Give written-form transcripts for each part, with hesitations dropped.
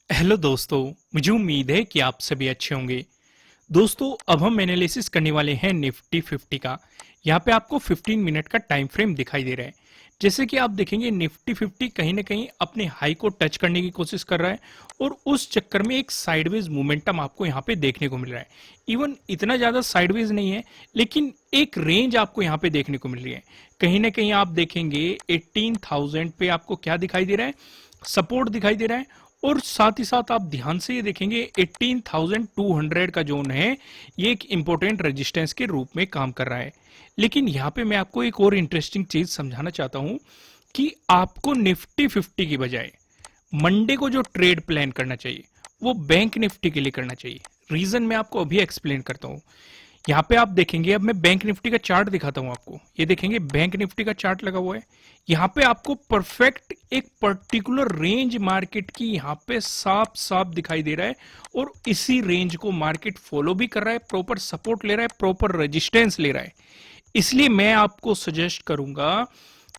Hello दोस्तों। मुझे उम्मीद है कि आप सभी अच्छे होंगे। दोस्तों, अब हम एनालिसिस करने वाले हैं निफ्टी 50 का। यहाँ पे आपको 15 मिनट का टाइम फ्रेम दिखाई दे रहा है। जैसे कि आप देखेंगे निफ्टी 50 कहीं ना कहीं अपने हाई को टच करने की कोशिश कर रहा है और उस चक्कर में एक साइडवेज मोमेंटम आपको यहाँ पे देखने को मिल रहा है। इवन इतना ज्यादा साइडवेज नहीं है, लेकिन एक रेंज आपको यहाँ पे देखने को मिल रही है। कहीं ना कहीं आप देखेंगे 18,000 पे आपको क्या दिखाई दे रहा है, सपोर्ट दिखाई दे रहा है। और साथ ही साथ आप ध्यान से ये देखेंगे 18,200 का जोन है, ये एक इंपॉर्टेंट रेजिस्टेंस के रूप में काम कर रहा है। लेकिन यहाँ पे मैं आपको एक और इंटरेस्टिंग चीज समझाना चाहता हूं कि आपको निफ्टी 50 की बजाय मंडे को जो ट्रेड प्लान करना चाहिए वो बैंक निफ्टी के लिए करना चाहिए। रीजन मैं आपको अभी एक्सप्लेन करता हूं। यहाँ पे आप देखेंगे, अब मैं बैंक निफ्टी का चार्ट दिखाता हूं आपको। ये देखेंगे बैंक निफ्टी का चार्ट लगा हुआ है। यहाँ पे आपको परफेक्ट एक पर्टिकुलर रेंज मार्केट की यहाँ पे साफ साफ दिखाई दे रहा है और इसी रेंज को मार्केट फॉलो भी कर रहा है, प्रॉपर सपोर्ट ले रहा है, प्रॉपर रेजिस्टेंस ले रहा है। इसलिए मैं आपको सजेस्ट करूंगा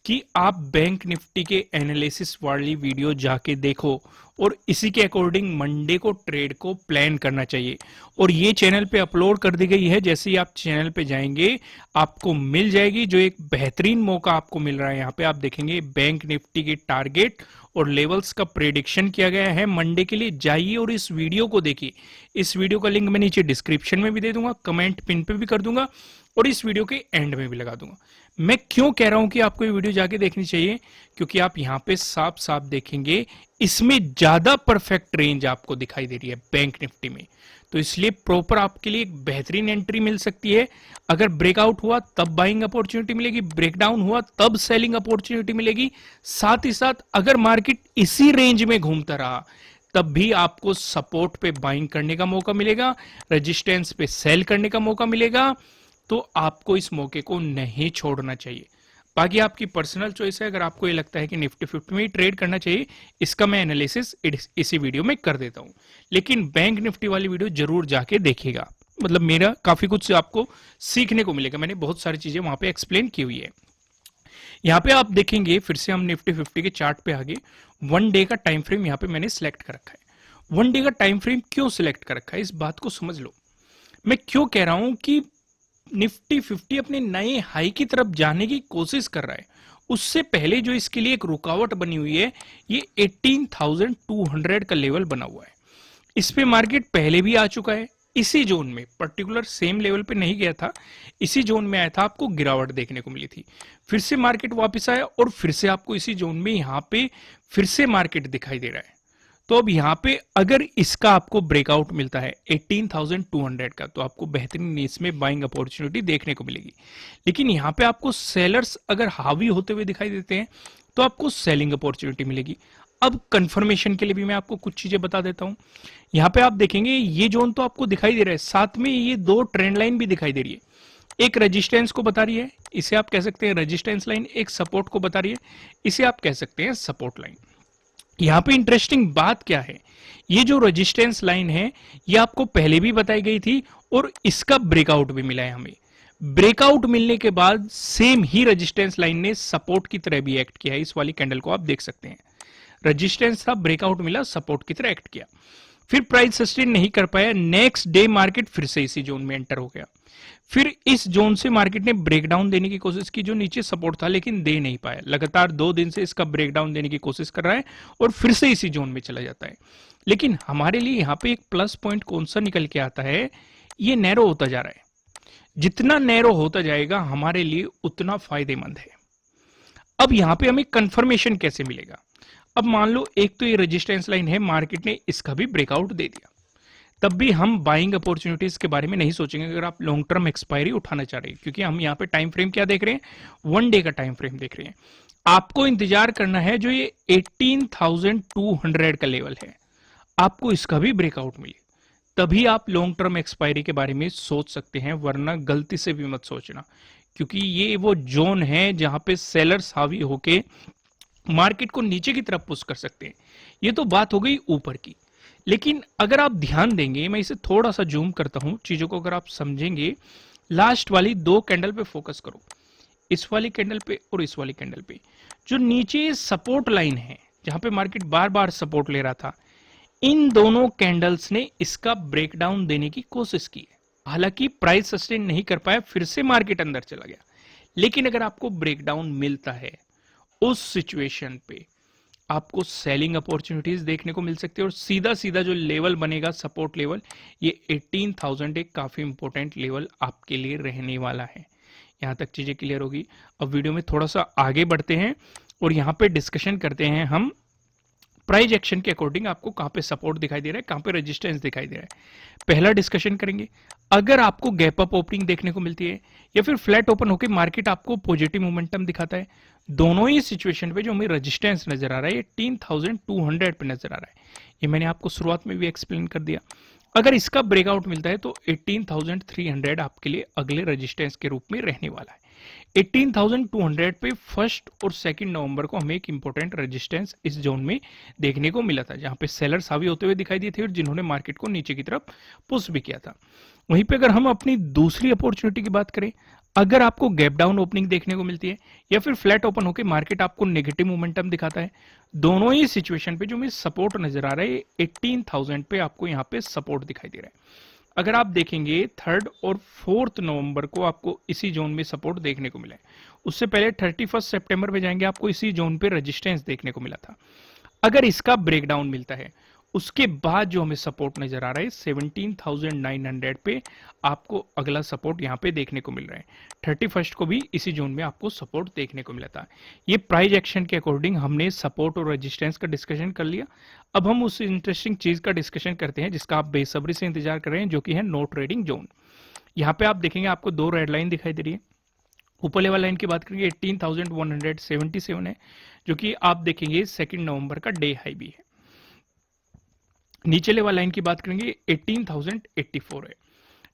कि आप बैंक निफ्टी के एनालिसिस वाली वीडियो जाके देखो और इसी के अकॉर्डिंग मंडे को ट्रेड को प्लान करना चाहिए। और ये चैनल पे अपलोड कर दी गई है, जैसे ही आप चैनल पे जाएंगे आपको मिल जाएगी। जो एक बेहतरीन मौका आपको मिल रहा है, यहाँ पे आप देखेंगे बैंक निफ्टी के टारगेट और लेवल्स का प्रेडिक्शन किया गया है मंडे के लिए। जाइए और इस वीडियो को देखिए। इस वीडियो का लिंक मैं नीचे डिस्क्रिप्शन में भी दे दूंगा, कमेंट पिन पे भी कर दूंगा और इस वीडियो के एंड में भी लगा दूंगा। मैं क्यों कह रहा हूं कि आपको ये वीडियो जाके देखनी चाहिए, क्योंकि आप यहां पे साफ साफ देखेंगे इसमें ज्यादा परफेक्ट रेंज आपको दिखाई दे रही है बैंक निफ्टी में। तो इसलिए प्रॉपर आपके लिए एक बेहतरीन एंट्री मिल सकती है। अगर ब्रेकआउट हुआ तब बाइंग अपॉर्चुनिटी मिलेगी, ब्रेकडाउन हुआ तब सेलिंग अपॉर्चुनिटी मिलेगी। साथ ही साथ अगर मार्केट इसी रेंज में घूमता रहा तब भी आपको सपोर्ट पे बाइंग करने का मौका मिलेगा, रेजिस्टेंस पे सेल करने का मौका मिलेगा। तो आपको इस मौके को नहीं छोड़ना चाहिए। बाकी आपकी पर्सनल चॉइस है। अगर आपको ये लगता है कि निफ्टी 50 में ही ट्रेड करना चाहिए, इसका मैं एनालिसिस इसी वीडियो में कर देता हूं। लेकिन बैंक निफ्टी वाली वीडियो जरूर जाके देखिएगा, मतलब मेरा काफी कुछ आपको सीखने को मिलेगा। मैंने बहुत सारी चीजें वहां पे एक्सप्लेन की हुई है। यहाँ पे आप देखेंगे, फिर से हम निफ्टी 50 के चार्ट पे आगे वन डे का टाइम फ्रेम यहाँ पे मैंने सिलेक्ट कर रखा है। वन डे का टाइम फ्रेम क्यों सिलेक्ट कर रखा है, इस बात को समझ लो। मैं क्यों कह रहा हूं कि निफ्टी 50 अपने नए हाई की तरफ जाने की कोशिश कर रहा है, उससे पहले जो इसके लिए एक रुकावट बनी हुई है, ये 18,200 का लेवल बना हुआ है। इस पे मार्केट पहले भी आ चुका है। इसी जोन में, पर्टिकुलर सेम लेवल पे नहीं गया था, इसी जोन में आया था, आपको गिरावट देखने को मिली थी। फिर से मार्केट वापस आया और फिर से आपको इसी जोन में यहां पे फिर से मार्केट दिखाई दे रहा है। तो अब यहां पे अगर इसका आपको ब्रेकआउट मिलता है 18,200 का, तो आपको बेहतरीन इसमें बाइंग अपॉर्चुनिटी देखने को मिलेगी। लेकिन यहां पे आपको सेलर्स अगर हावी होते हुए दिखाई देते हैं तो आपको सेलिंग अपॉर्चुनिटी मिलेगी। अब कंफर्मेशन के लिए भी मैं आपको कुछ चीजें बता देता हूं। यहां पे आप देखेंगे ये जोन तो आपको दिखाई दे रहा है, साथ में ये दो ट्रेंड लाइन भी दिखाई दे रही है। एक रेजिस्टेंस को बता रही है, इसे आप कह सकते हैं रेजिस्टेंस लाइन, एक सपोर्ट को बता रही है, इसे आप कह सकते हैं सपोर्ट लाइन। यहां पे इंटरेस्टिंग बात क्या है, ये जो रेजिस्टेंस लाइन है ये आपको पहले भी बताई गई थी और इसका ब्रेकआउट भी मिला है हमें। ब्रेकआउट मिलने के बाद सेम ही रेजिस्टेंस लाइन ने सपोर्ट की तरह भी एक्ट किया है। इस वाली कैंडल को आप देख सकते हैं, रेजिस्टेंस था, ब्रेकआउट मिला, सपोर्ट की तरह एक्ट किया। फिर प्राइस सस्टेन नहीं कर पाया, नेक्स्ट डे मार्केट फिर से इसी जोन में एंटर हो गया। फिर इस जोन से मार्केट ने ब्रेकडाउन देने की कोशिश की, जो नीचे सपोर्ट था, लेकिन दे नहीं पाया। लगातार 2 दिन से इसका ब्रेकडाउन देने की कोशिश कर रहा है और फिर से इसी जोन में चला जाता है। लेकिन हमारे लिए यहां पे एक प्लस पॉइंट कौन सा निकल के आता है, ये नैरो होता जा रहा है। जितना नैरो होता जाएगा हमारे लिए उतना फायदेमंद है। अब यहां पे हमें कंफर्मेशन कैसे मिलेगा। अब मान लो एक तो ये रेजिस्टेंस लाइन है, मार्केट ने इसका भी ब्रेकआउट दे दिया, तब भी हम बाइंग अपॉर्चुनिटीज के बारे में नहीं सोचेंगे अगर आप लॉन्ग टर्म एक्सपायरी उठाना चाह रहे हैं, क्योंकि हम यहाँ पे टाइम फ्रेम क्या देख रहे हैं, वन डे का टाइम फ्रेम देख रहे हैं। आपको इंतजार करना है जो ये 18,200 का लेवल है, आपको इसका भी ब्रेकआउट मिले, तभी आप लॉन्ग टर्म एक्सपायरी के बारे में सोच सकते हैं, वरना गलती से भी मत सोचना। क्योंकि ये वो जोन है जहां पे सेलर्स हावी होके मार्केट को नीचे की तरफ पुश कर सकते हैं। ये तो बात हो गई ऊपर की। लेकिन अगर आप ध्यान देंगे, मैं इसे थोड़ा सा जूम करता हूं, चीजों को अगर आप समझेंगे, लास्ट वाली दो कैंडल पे फोकस करो, इस वाली कैंडल पे और इस वाली कैंडल पे। जो नीचे सपोर्ट लाइन है, जहां पे मार्केट बार बार सपोर्ट ले रहा था, इन दोनों कैंडल्स ने इसका ब्रेकडाउन देने की कोशिश की है। हालांकि प्राइस सस्टेन नहीं कर पाया, फिर से मार्केट अंदर चला गया। लेकिन अगर आपको ब्रेकडाउन मिलता है उस सिचुएशन पे आपको सेलिंग अपॉर्चुनिटीज देखने को मिल सकती है, और सीधा सीधा जो लेवल बनेगा सपोर्ट लेवल, ये 18,000 एक काफी इंपॉर्टेंट लेवल आपके लिए रहने वाला है। यहां तक चीजें क्लियर होगी। अब वीडियो में थोड़ा सा आगे बढ़ते हैं और यहां पे डिस्कशन करते हैं हम प्राइस एक्शन के अकॉर्डिंग आपको कहां पे सपोर्ट दिखाई दे रहा है, कहां पे रेजिस्टेंस दिखाई दे रहा है। पहला डिस्कशन करेंगे, अगर आपको गैप अप ओपनिंग देखने को मिलती है या फिर फ्लैट ओपन होकर मार्केट आपको पॉजिटिव मोमेंटम दिखाता है, दोनों ही सिचुएशन पे जो हमें रेजिस्टेंस नजर आ रहा है 18,200 पे नजर आ रहा है। ये मैंने आपको शुरुआत में भी एक्सप्लेन कर दिया। अगर इसका ब्रेकआउट मिलता है तो 18,300 आपके लिए अगले रेजिस्टेंस के रूप में रहने वाला है। 18,200 पे फर्स्ट और सेकंड नवंबर को हमें एक इंपॉर्टेंट रेजिस्टेंस इस जोन में देखने को मिला था, जहां पे सेलर्स हावी होते हुए दिखाई दिए थे और जिन्होंने मार्केट को नीचे की तरफ पुश भी किया था। वहीं पे अगर हम अपनी दूसरी अपॉर्चुनिटी की बात करें, अगर आपको गैप डाउन ओपनिंग देखने को मिलती है या फिर फ्लैट ओपन होकर मार्केट आपको नेगेटिव मोमेंटम दिखाता है, दोनों ही सिचुएशन पे जो हमें सपोर्ट नजर आ रहा है 18,000 पे आपको यहाँ पे सपोर्ट दिखाई दे रहा है। अगर आप देखेंगे 3 और 4 नवंबर को आपको इसी जोन में सपोर्ट देखने को मिला है। उससे पहले 31 सितंबर में जाएंगे आपको इसी जोन पे रेजिस्टेंस देखने को मिला था। अगर इसका ब्रेकडाउन मिलता है उसके बाद जो हमें सपोर्ट नजर आ रहा है 17,900 पे आपको अगला सपोर्ट यहां पे देखने को मिल रहा है। 31 को भी इसी जोन में आपको सपोर्ट देखने को मिला था। ये प्राइस एक्शन के अकॉर्डिंग हमने सपोर्ट और रेजिस्टेंस का डिस्कशन कर लिया। अब हम उस इंटरेस्टिंग चीज का डिस्कशन करते हैं जिसका आप बेसब्री से इंतजार कर रहे हैं, जो कि है नो ट्रेडिंग जोन। यहाँ पे आप देखेंगे आपको दो रेड लाइन दिखाई दे रही है। ऊपर लेवल लाइन की बात करेंगे 18,177 है, जो कि आप देखेंगे 2 नवंबर का डे हाई भी है। नीचे लेवल लाइन की बात करेंगे 18,084 है।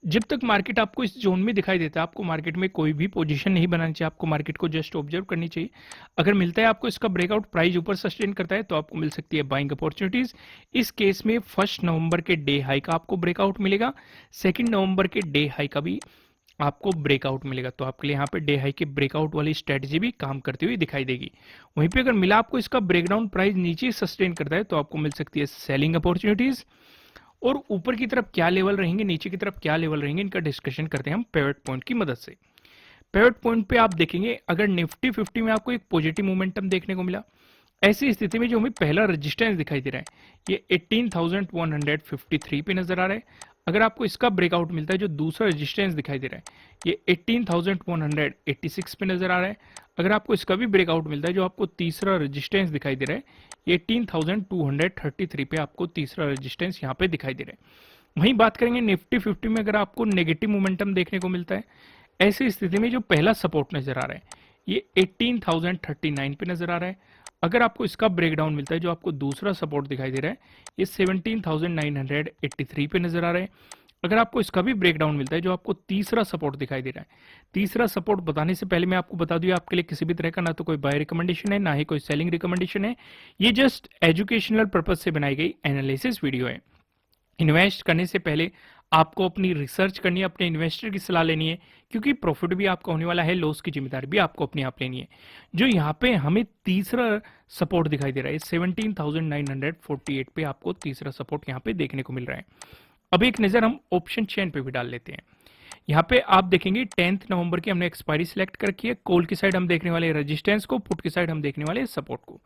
जब तक मार्केट आपको इस जोन में दिखाई देता है आपको मार्केट में कोई भी पोजीशन नहीं बनानी चाहिए, आपको मार्केट को जस्ट ऑब्जर्व करनी चाहिए। अगर मिलता है आपको इसका ब्रेकआउट, प्राइस ऊपर सस्टेन करता है तो आपको मिल सकती है बाइंग अपॉर्चुनिटीज। इस केस में 1 नवंबर के डे हाई का आपको ब्रेकआउट मिलेगा, 2 नवंबर के डे हाई का भी आपको ब्रेकआउट मिलेगा, तो आपके लिए यहाँ पे डे हाई के ब्रेकआउट वाली स्ट्रेटजी भी काम करती हुई दिखाई देगी। वहीं पे अगर मिला आपको इसका ब्रेकडाउन, प्राइस नीचे सस्टेन करता है तो आपको मिल सकती है सेलिंग अपॉर्चुनिटीज। और ऊपर की तरफ क्या लेवल रहेंगे, नीचे की तरफ क्या लेवल रहेंगे, इनका डिस्कशन करते हैं हम पिवट पॉइंट की मदद से। पिवट पॉइंट पे आप देखेंगे अगर निफ्टी 50 में आपको एक पॉजिटिव मोमेंटम देखने को मिला, ऐसी स्थिति में जो हमें पहला रेजिस्टेंस दिखाई दे रहा है ये 18,153 पे नजर आ रहा है। अगर आपको इसका ब्रेकआउट मिलता है, जो दूसरा रेजिस्टेंस दिखाई दे रहा है ये 18,186 पे नजर आ रहा है। अगर आपको इसका भी ब्रेकआउट मिलता है, जो आपको तीसरा रेजिस्टेंस दिखाई दे रहा है ये 18,233 पे आपको तीसरा रेजिस्टेंस यहाँ पे दिखाई दे रहा है। वहीं बात करेंगे निफ्टी 50 में, अगर आपको नेगेटिव मोमेंटम देखने को मिलता है, ऐसी स्थिति में जो पहला सपोर्ट नजर आ रहा है ये 18,039 पे नजर आ रहा है। अगर आपको इसका ब्रेकडाउन मिलता है, जो आपको दूसरा सपोर्ट दिखाई दे रहा है ये 17,983 पे नजर आ रहा है। अगर आपको इसका भी ब्रेकडाउन मिलता है, जो आपको तीसरा सपोर्ट दिखाई दे रहा है, तीसरा सपोर्ट बताने से पहले मैं आपको बता दूं आपके लिए किसी भी तरह का ना तो कोई बाय रिकमेंडेशन है ना ही कोई सेलिंग रिकमेंडेशन है। ये जस्ट एजुकेशनल पर्पज से बनाई गई एनालिसिस वीडियो है। इन्वेस्ट करने से पहले आपको अपनी रिसर्च करनी है, अपने इन्वेस्टर की सलाह लेनी है, क्योंकि प्रॉफिट भी आपका होने वाला है, लॉस की जिम्मेदारी भी आपको अपने आप लेनी है। जो यहाँ पे हमें तीसरा सपोर्ट दिखाई दे रहा है 17,948 पे आपको तीसरा सपोर्ट यहाँ पे देखने को मिल रहा है। अब एक नजर हम ऑप्शन चेन पे भी डाल लेते हैं। यहाँ पे आप देखेंगे 10 नवंबर की हमने एक्सपायरी सिलेक्ट कर रखी है। कॉल की साइड हम देखने वाले रेजिस्टेंस को, पुट की साइड हम देखने वाले सपोर्ट को।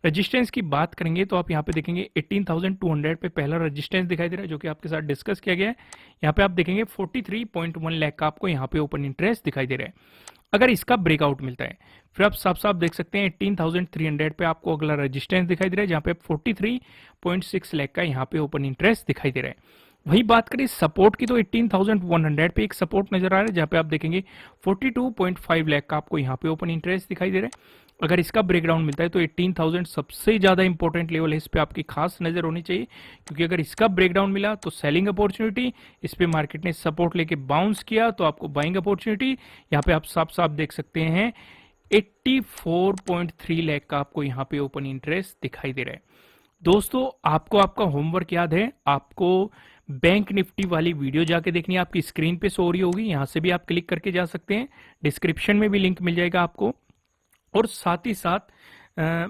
रेजिस्टेंस की बात करेंगे तो आप यहाँ पे देखेंगे 18,200 पे पहला रेजिस्टेंस दिखाई दे रहा है, जो कि आपके साथ डिस्कस किया गया है। यहाँ पे आप देखेंगे 43.1 लाख का आपको यहाँ पे ओपन इंटरेस्ट दिखाई दे रहा है। अगर इसका ब्रेकआउट मिलता है फिर आप साफ साफ देख सकते हैं 18,300 पे आपको अगला रेजिस्टेंस दिखाई दे रहा है, जहाँ पे 43.6 लाख का यहाँ पे ओपन इंटरेस्ट दिखाई दे रहा है। वही बात करें सपोर्ट की तो 18,100 पे एक सपोर्ट नजर आ रहा है, जहां पे आप देखेंगे 42.5 लाख का आपको यहां पे ओपन इंटरेस्ट दिखाई दे रहा है। अगर इसका ब्रेकडाउन मिलता है तो 18,000 सबसे ज्यादा इंपॉर्टेंट लेवल है, इस पे आपकी खास नजर होनी चाहिए, क्योंकि अगर इसका ब्रेकडाउन मिला तो सेलिंग अपॉर्चुनिटी, इस पे मार्केट ने सपोर्ट लेके बाउंस किया तो आपको बाइंग अपॉर्चुनिटी। यहाँ पे आप साफ साफ देख सकते हैं 84.3 लाख का आपको यहाँ पे ओपन इंटरेस्ट दिखाई दे रहा है। दोस्तों आपको आपका होमवर्क याद है, आपको बैंक निफ्टी वाली वीडियो जाके देखनी है, आपकी स्क्रीन पे सो रही होगी, यहां से भी आप क्लिक करके जा सकते हैं, डिस्क्रिप्शन में भी लिंक मिल जाएगा आपको, और साथ ही साथ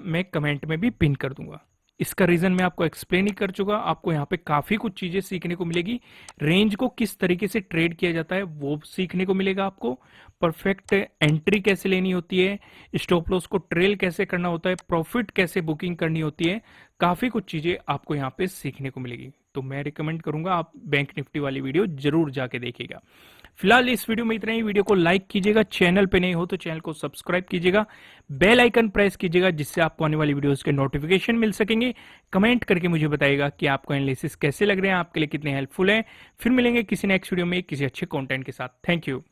मैं कमेंट में भी पिन कर दूंगा। इसका रीजन मैं आपको एक्सप्लेन ही कर चुका। आपको यहाँ पे काफी कुछ चीजें सीखने को मिलेगी। रेंज को किस तरीके से ट्रेड किया जाता है वो सीखने को मिलेगा आपको। परफेक्ट एंट्री कैसे लेनी होती है, स्टॉप लॉस को ट्रेल कैसे करना होता है, प्रॉफिट कैसे बुकिंग करनी होती है, काफी कुछ चीजें आपको यहाँ पे सीखने को मिलेगी। तो मैं रिकमेंड करूंगा आप बैंक निफ्टी वाली वीडियो जरूर जाके देखिएगा। फिलहाल इस वीडियो में इतना ही। वीडियो को लाइक कीजिएगा, चैनल पे नहीं हो तो चैनल को सब्सक्राइब कीजिएगा, बेल आइकन प्रेस कीजिएगा जिससे आपको आने वाली वीडियोस के नोटिफिकेशन मिल सकेंगे। कमेंट करके मुझे बताइएगा कि आपको एनालिसिस कैसे लग रहे हैं, आपके लिए कितने हेल्पफुल है। फिर मिलेंगे किसी नेक्स्ट वीडियो में किसी अच्छे कंटेंट के साथ। Thank you.